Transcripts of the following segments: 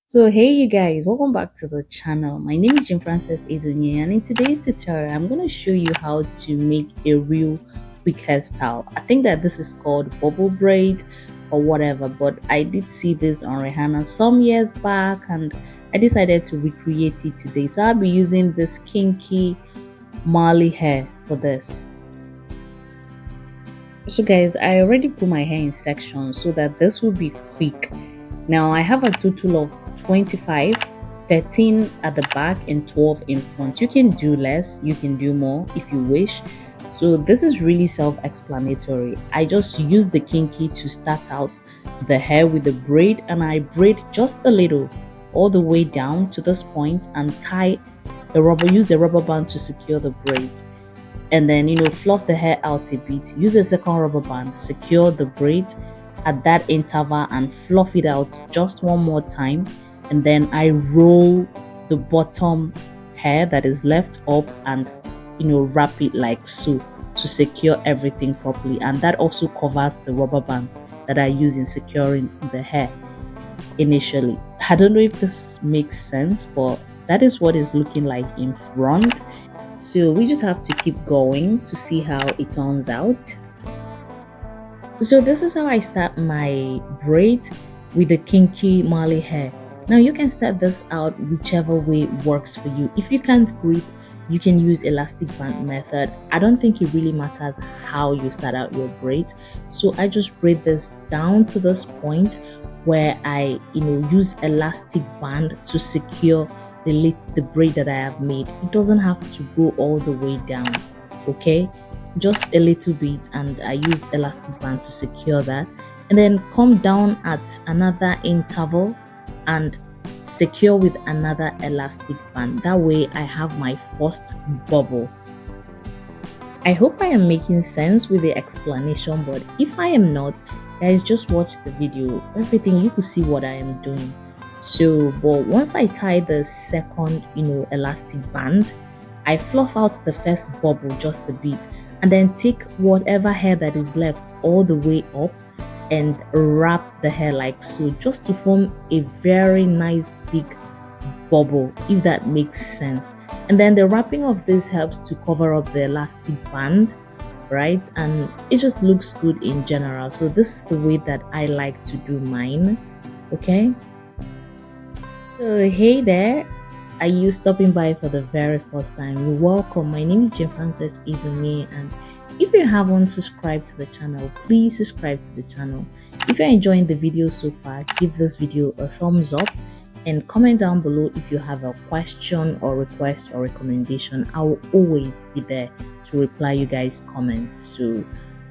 So hey you guys, welcome back to the channel. My name is Jim Francis Ezunye, and in today's tutorial I'm going to show you how to make a real quick hairstyle. I think that this is called bubble braid or whatever, but I did see this on Rihanna some years back and I decided to recreate it today. So I'll be using this kinky Marley hair for this. So guys, I already put my hair in sections so that this will be quick. Now I have a total of 25, 13 at the back and 12 in front. You can do less, you can do more if you wish. So this is really self-explanatory. I just use the kinky to start out the hair with the braid, and I braid just a little all the way down to this point and use the rubber band to secure the braid. And then fluff the hair out a bit, use a second rubber band, secure the braid at that interval and fluff it out just one more time, and then I roll the bottom hair that is left up and wrap it like so to secure everything properly, and that also covers the rubber band that I use in securing the hair initially. I don't know if this makes sense, but that is what it's looking like in front. So we just have to keep going to see how it turns out. So this is how I start my braid with the kinky Marley hair. Now you can start this out whichever way works for you. If you can't grip, you can use elastic band method. I don't think it really matters how you start out your braid. So I just braid this down to this point where I use elastic band to secure the braid that I have made. It doesn't have to go all the way down, okay? Just a little bit, and I use elastic band to secure that, and then come down at another interval and secure with another elastic band. That way I have my first bubble. I hope I am making sense with the explanation, but if I am not, guys, just watch the video. Everything you could see what I am doing. So but once I tie the second elastic band, I fluff out the first bubble just a bit, and then take whatever hair that is left all the way up and wrap the hair like so, just to form a very nice big bubble, if that makes sense. And then the wrapping of this helps to cover up the elastic band, right? And it just looks good in general. So this is the way that I like to do mine, okay? So hey there, are you stopping by for the very first time? You're welcome. My name is Jim Francis Izumi, and if you haven't subscribed to the channel, please subscribe to the channel. If you're enjoying the video so far, give this video a thumbs up and comment down below if you have a question or request or recommendation. I will always be there to reply you guys' comments.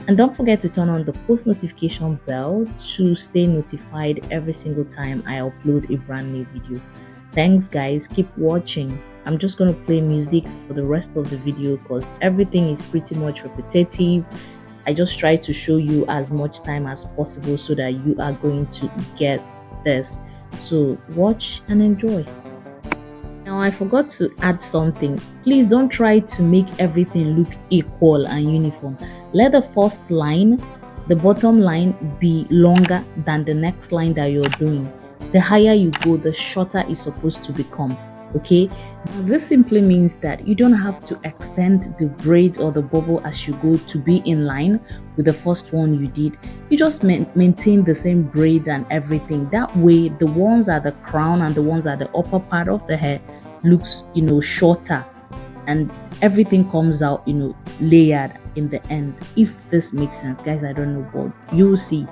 And don't forget to turn on the post notification bell to stay notified every single time I upload a brand new video. Thanks guys, keep watching. I'm just going to play music for the rest of the video because everything is pretty much repetitive. I just try to show you as much time as possible so that you are going to get this. So watch and enjoy. Now I forgot to add something. Please don't try to make everything look equal and uniform. Let the first line, the bottom line, be longer than the next line that you're doing. The higher you go, the shorter it's supposed to become, okay? Now, this simply means that you don't have to extend the braid or the bubble as you go to be in line with the first one you did. You just maintain the same braid and everything. That way the ones at the crown and the ones at the upper part of the hair looks shorter, and everything comes out layered in the end. If this makes sense, guys, I don't know, but you'll see.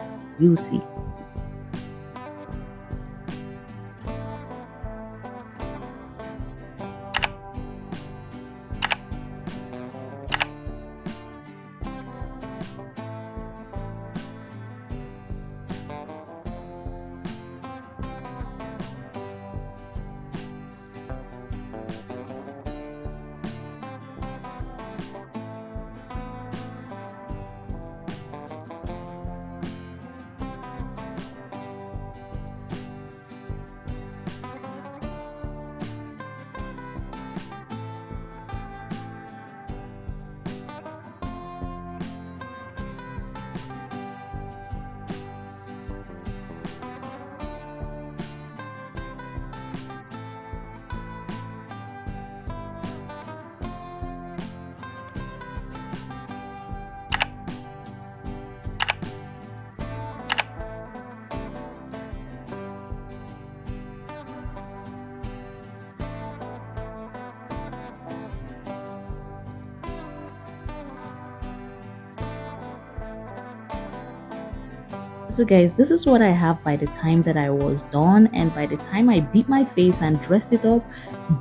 So guys, this is what I have by the time that I was done, and by the time I beat my face and dressed it up,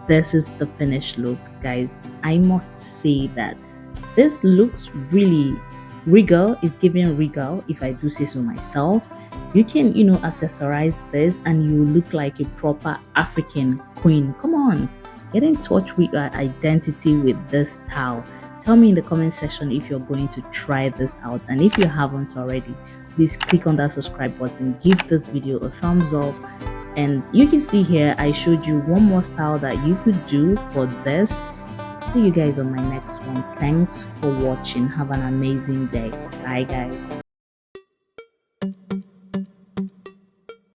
this is the finished look. Guys, I must say that this looks really regal. It's giving regal, if I do say so myself. You can, accessorize this and you look like a proper African queen. Come on, get in touch with your identity with this style. Tell me in the comment section if you're going to try this out, and if you haven't already, please click on that subscribe button, give this video a thumbs up. And you can see here I showed you one more style that you could do for this. See you guys on my next one. Thanks for watching. Have an amazing day. Bye guys.